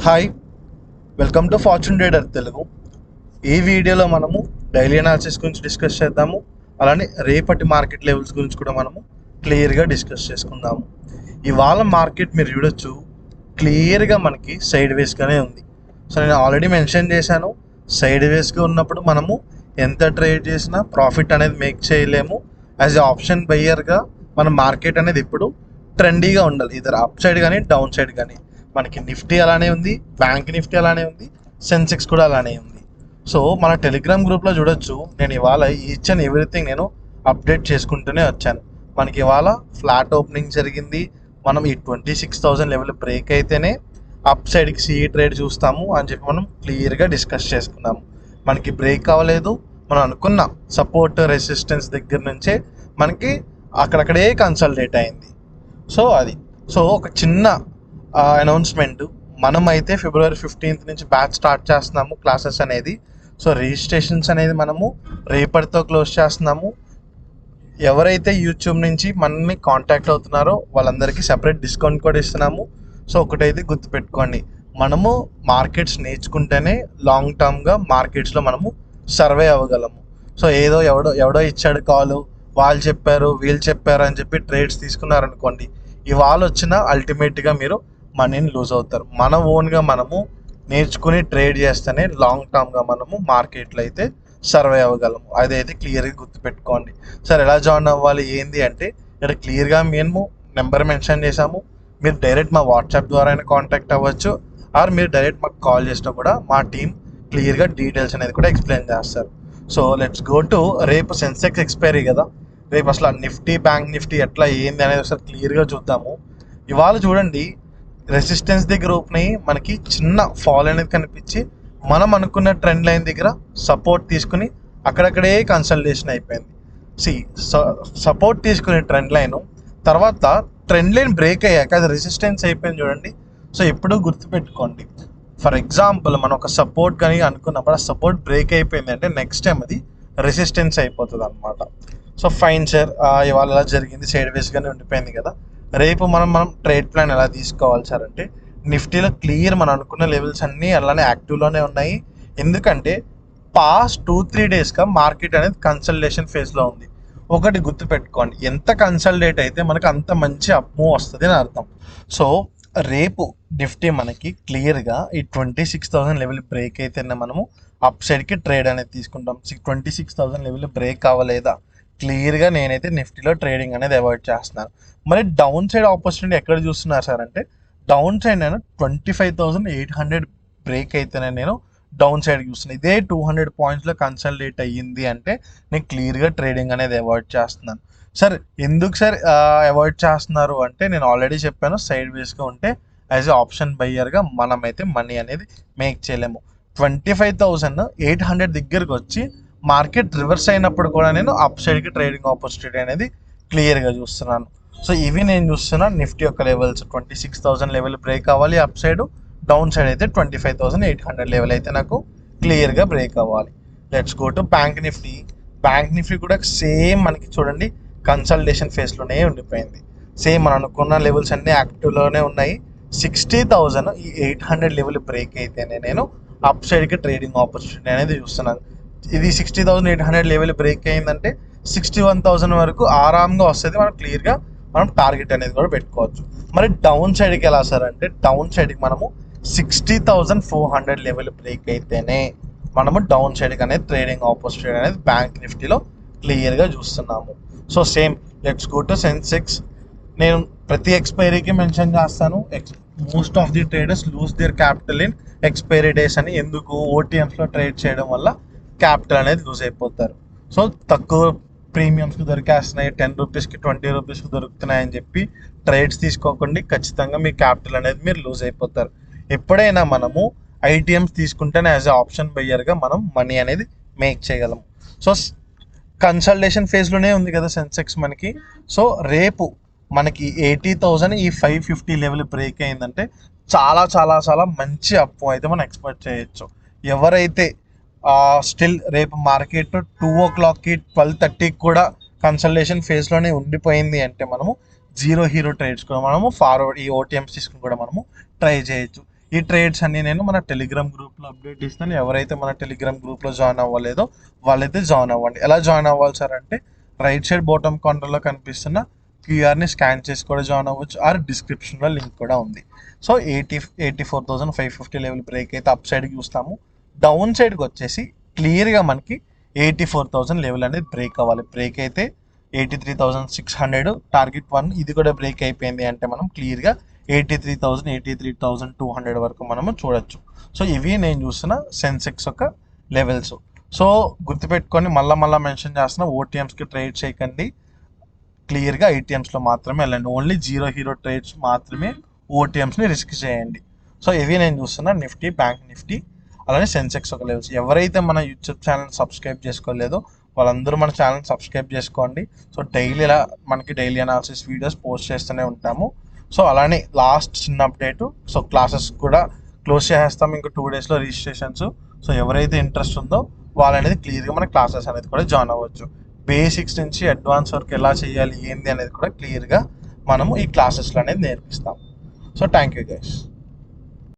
Hi, welcome to fortune trader Telugu. ఈ వీడియోలో మనము డైలీ అనాలిసిస్ గురించి డిస్కస్ చేద్దాము. అలానే రేపటి మార్కెట్ లెవెల్స్ గురించి కూడా మనము క్లియర్గా డిస్కస్ చేసుకుందాము. ఇవాళ మార్కెట్ మీరు చూడొచ్చు, క్లియర్గా మనకి సైడ్ వేస్గానే ఉంది. సో నేను ఆల్రెడీ మెన్షన్ చేశాను, సైడ్ వేస్గా ఉన్నప్పుడు మనము ఎంత ట్రేడ్ చేసినా ప్రాఫిట్ అనేది మేక్ చేయలేము. యాజ్ ఎ ఆప్షన్ బయ్యర్గా మన మార్కెట్ అనేది ఇప్పుడు ట్రెండీగా ఉండాలి, ఇద్దరు అప్ సైడ్ కానీ డౌన్ సైడ్ కానీ. మనకి నిఫ్టీ అలానే ఉంది, బ్యాంక్ నిఫ్టీ అలానే ఉంది, సెన్సెక్స్ కూడా అలానే ఉంది. సో మన టెలిగ్రామ్ గ్రూప్లో చూడొచ్చు, నేను ఇవాళ ఈచ్ అండ్ ఎవ్రీథింగ్ నేను అప్డేట్ చేసుకుంటూనే వచ్చాను. మనకి ఇవాళ ఫ్లాట్ ఓపెనింగ్ జరిగింది. మనం ఈ 26,000 లెవెల్ బ్రేక్ అయితేనే అప్ సైడ్కి సిఈ ట్రేడ్ చూస్తాము అని చెప్పి మనం క్లియర్గా డిస్కస్ చేసుకున్నాము. మనకి బ్రేక్ అవ్వలేదు, మనం అనుకున్న సపోర్ట్ రెసిస్టెన్స్ దగ్గర నుంచే మనకి అక్కడక్కడే కన్సల్టేట్ అయింది. సో ఒక చిన్న అనౌన్స్మెంట్, మనమైతే ఫిబ్రవరి 15th నుంచి బ్యాచ్ స్టార్ట్ చేస్తున్నాము క్లాసెస్ అనేది. సో రిజిస్ట్రేషన్స్ అనేది మనము రేపటితో క్లోజ్ చేస్తున్నాము. ఎవరైతే యూట్యూబ్ నుంచి మనల్ని కాంటాక్ట్ అవుతున్నారో వాళ్ళందరికీ సెపరేట్ డిస్కౌంట్ కూడా ఇస్తున్నాము. సో ఒకటైతే గుర్తుపెట్టుకోండి, మనము మార్కెట్స్ నేర్చుకుంటేనే లాంగ్ టర్మ్గా మార్కెట్స్లో మనము సర్వే అవ్వగలము. సో ఎవడో ఇచ్చాడు కాలు, వాళ్ళు చెప్పారు వీళ్ళు చెప్పారు అని చెప్పి ట్రేడ్స్ తీసుకున్నారనుకోండి, ఇవాళ వచ్చిన అల్టిమేట్గా మీరు మనీని లూజ్ అవుతారు. మన ఓన్గా మనము నేర్చుకుని ట్రేడ్ చేస్తేనే లాంగ్ టర్మ్గా మనము మార్కెట్లో అయితే సర్వే అవ్వగలము. అదైతే క్లియర్గా గుర్తుపెట్టుకోండి. సరే, ఎలా జాయిన్ అవ్వాలి ఏంది అంటే, ఇక్కడ క్లియర్గా మేము నెంబర్ మెన్షన్ చేసాము. మీరు డైరెక్ట్ మా వాట్సాప్ ద్వారా అయినా కాంటాక్ట్ అవ్వచ్చు, ఆర్ మీరు డైరెక్ట్ మాకు కాల్ చేసినా కూడా మా టీం క్లియర్గా డీటెయిల్స్ అనేది కూడా ఎక్స్ప్లెయిన్ చేస్తారు. సో లెట్స్ గో టు రేపు సెన్సెక్స్ ఎక్స్పైరీ కదా. రేపు అసలు నిఫ్టీ బ్యాంక్ నిఫ్టీ ఎట్లా ఏంది అనేది ఒకసారి క్లియర్గా చూద్దాము. ఇవాళ చూడండి, రెసిస్టెన్స్ దగ్గర ఓపెన్ అయ్యి మనకి చిన్న ఫాల్ అనేది కనిపించి మనం అనుకున్న ట్రెండ్ లైన్ దగ్గర సపోర్ట్ తీసుకుని అక్కడక్కడే కన్సల్టేషన్ అయిపోయింది. సపోర్ట్ తీసుకునే ట్రెండ్ లైన్ తర్వాత ట్రెండ్ లైన్ బ్రేక్ అయ్యాక అది రెసిస్టెన్స్ అయిపోయింది చూడండి. సో ఎప్పుడూ గుర్తుపెట్టుకోండి, ఫర్ ఎగ్జాంపుల్ మనం ఒక సపోర్ట్ కానీ అనుకున్నప్పుడు ఆ సపోర్ట్ బ్రేక్ అయిపోయింది అంటే నెక్స్ట్ టైం అది రెసిస్టెన్స్ అయిపోతుంది అనమాట. సో ఫైన్ సార్, ఇవాళ ఎలా జరిగింది, సైడ్ వేస్గానే ఉండిపోయింది కదా. రేపు మనం ట్రేడ్ ప్లాన్ ఎలా తీసుకోవాలి సార్ అంటే, నిఫ్టీలో క్లియర్ మనం అనుకున్న లెవెల్స్ అన్నీ అలానే యాక్టివ్లోనే ఉన్నాయి. ఎందుకంటే పాస్ట్ 2-3 డేస్గా మార్కెట్ అనేది కన్సల్టేషన్ ఫేజ్లో ఉంది. ఒకటి గుర్తుపెట్టుకోండి, ఎంత కన్సల్టేట్ అయితే మనకు అంత మంచి అప్ మూవ్ వస్తుంది అని అర్థం. సో రేపు నిఫ్టీ మనకి క్లియర్గా ఈ 26,000 లెవెల్ బ్రేక్ అయితేనే మనము అప్ సైడ్కి ట్రేడ్ అనేది తీసుకుంటాం. 26,000 లెవెల్ బ్రేక్ అవ్వలేదా, క్లియర్గా నేనైతే నిఫ్టీలో ట్రేడింగ్ అనేది అవాయిడ్ చేస్తున్నాను. మరి డౌన్ సైడ్ ఆపర్చునిటీ ఎక్కడ చూస్తున్నారు సార్ అంటే, డౌన్ సైడ్ నేను 25,800 బ్రేక్ అయితేనే నేను డౌన్ సైడ్ చూస్తున్నాను. ఇదే 200 పాయింట్స్లో కన్సల్టేట్ అయ్యింది అంటే నేను క్లియర్గా ట్రేడింగ్ అనేది అవాయిడ్ చేస్తున్నాను. సార్ ఎందుకు సార్ అవాయిడ్ చేస్తున్నారు అంటే, నేను ఆల్రెడీ చెప్పాను, సైడ్ వేస్గా ఉంటే యాజ్ ఎ ఆప్షన్ బయ్యర్గా మనమైతే మనీ అనేది మేక్ చేయలేము. 25,800 దగ్గరకు వచ్చి మార్కెట్ రివర్స్ అయినప్పుడు కూడా నేను అప్ సైడ్కి ట్రేడింగ్ ఆపర్చునిటీ అనేది క్లియర్గా చూస్తున్నాను. సో ఇవి నేను చూస్తున్నా నిఫ్టీ యొక్క లెవెల్స్. 26,000 లెవెల్ బ్రేక్ అవ్వాలి అప్ సైడ్, డౌన్ సైడ్ అయితే 25,800 లెవెల్ అయితే నాకు క్లియర్గా బ్రేక్ అవ్వాలి. Let's go to bank Nifty. Bank Nifty కూడా సేమ్ మనకి చూడండి కన్సల్టేషన్ ఫేస్లోనే ఉండిపోయింది. సేమ్ మనం అనుకున్న లెవెల్స్ అన్నీ యాక్టివ్లోనే ఉన్నాయి. 60,800 లెవెల్ బ్రేక్ అయితేనే నేను అప్ సైడ్కి ట్రేడింగ్ ఆపర్చునిటీ అనేది చూస్తున్నాను. ఇది 60,800 లెవెల్ బ్రేక్ అయిందంటే 61,000 వరకు ఆరామ్గా వస్తుంది. మనం క్లియర్గా మనం టార్గెట్ అనేది కూడా పెట్టుకోవచ్చు. మరి డౌన్ సైడ్కి ఎలా సార్ అంటే, డౌన్ సైడ్కి మనము 60,400 లెవెల్ బ్రేక్ అయితేనే మనము డౌన్ సైడ్కి అనేది ట్రేడింగ్ ఆపర్చునిటీ అనేది బ్యాంక్ నిఫ్టీలో క్లియర్గా చూస్తున్నాము. So same let's go to Sensex. నేను ప్రతి ఎక్స్పైరీకి మెన్షన్ చేస్తాను, most of the traders lose their capital in expiry days అని. ఎందుకు, ఓటీఎంస్లో ట్రేడ్ చేయడం వల్ల క్యాపిటల్ అనేది లూజ్ అయిపోతారు. సో తక్కువ ప్రీమియమ్స్కి దొరికేస్తున్నాయి, 10 రూపీస్కి 20 రూపీస్కి దొరుకుతున్నాయని చెప్పి ట్రేడ్స్ తీసుకోకండి. ఖచ్చితంగా మీ క్యాపిటల్ అనేది మీరు లూజ్ అయిపోతారు. ఎప్పుడైనా మనము ఐటీఎమ్స్ తీసుకుంటేనే యాజ్ ఎ ఆప్షన్ బయ్యర్గా మనం మనీ అనేది మేక్ చేయగలము. సో కన్సల్టేషన్ ఫేజ్లోనే ఉంది కదా సెన్సెక్స్ మనకి. సో రేపు మనకి 80,000 ఈ 550 లెవెల్ బ్రేక్ అయిందంటే చాలా చాలా చాలా మంచి అప్పు అయితే మనం ఎక్స్పెక్ట్ చేయొచ్చు. ఎవరైతే స్టిల్ రేపు మార్కెట్ 2 o'clockకి 12:30కి కూడా కన్సల్టేషన్ ఫేజ్లోనే ఉండిపోయింది అంటే మనము జీరో హీరో ట్రేడ్స్ కూడా మనము ఫార్వర్డ్ ఈ ఓటీఎంస్ తీసుకుని కూడా మనము ట్రై చేయొచ్చు. ఈ ట్రేడ్స్ అన్ని నేను మన టెలిగ్రామ్ గ్రూప్లో అప్డేట్ ఇస్తాను. ఎవరైతే మన టెలిగ్రామ్ గ్రూప్లో జాయిన్ అవ్వలేదో వాళ్ళైతే జాయిన్ అవ్వండి. ఎలా జాయిన్ అవ్వాలి సార్ అంటే రైట్ సైడ్ బాటమ్ కార్నర్లో కనిపిస్తున్న క్యూఆర్ని స్కాన్ చేసి కూడా జాయిన్ అవ్వచ్చు. ఆర్ డిస్క్రిప్షన్లో లింక్ కూడా ఉంది. సో 84,550 లెవెల్ బ్రేక్ అయితే అప్ సైడ్కి చూస్తాము. డౌన్ సైడ్కి వచ్చేసి క్లియర్గా మనకి 84,000 లెవెల్ అనేది బ్రేక్ అవ్వాలి. బ్రేక్ అయితే 83,600 టార్గెట్ 1 ఇది కూడా బ్రేక్ అయిపోయింది అంటే మనం క్లియర్గా 83,000 83,200 వరకు మనము చూడొచ్చు. సో ఇవి నేను చూస్తున్న సెన్సెక్స్ యొక్క లెవెల్స్. సో గుర్తుపెట్టుకొని మళ్ళీ మెన్షన్ చేస్తున్న ఓటీఎమ్స్కి ట్రేడ్ చేయకండి, క్లియర్గా ఐటీఎమ్స్లో మాత్రమే వెళ్ళండి. ఓన్లీ జీరో హీరో ట్రేడ్స్ మాత్రమే ఓటీఎమ్స్ని రిస్క్ చేయండి. సో ఇవి నేను చూస్తున్న నిఫ్టీ, బ్యాంక్ నిఫ్టీ, అలానే సెన్సెక్స్ ఒక లెవెల్స్. ఎవరైతే మన యూట్యూబ్ ఛానల్ సబ్స్క్రైబ్ చేసుకోలేదో వాళ్ళందరూ మన ఛానల్ సబ్స్క్రైబ్ చేసుకోండి. సో ఇలా మనకి డైలీ అనాలిసిస్ వీడియోస్ పోస్ట్ చేస్తూనే ఉంటాము. సో అలానే లాస్ట్ చిన్న అప్డేట్, సో క్లాసెస్ కూడా క్లోజ్ చేసేస్తాము ఇంకో 2 డేస్లో రిజిస్ట్రేషన్స్. సో ఎవరైతే ఇంట్రెస్ట్ ఉందో వాళ్ళు అనేది క్లియర్గా మన క్లాసెస్ అనేది కూడా జాయిన్ అవ్వచ్చు. బేసిక్స్ నుంచి అడ్వాన్స్ వరకు ఎలా చేయాలి ఏంది అనేది కూడా క్లియర్గా మనము ఈ క్లాసెస్లో అనేది నేర్పిస్తాం. So thank you guys.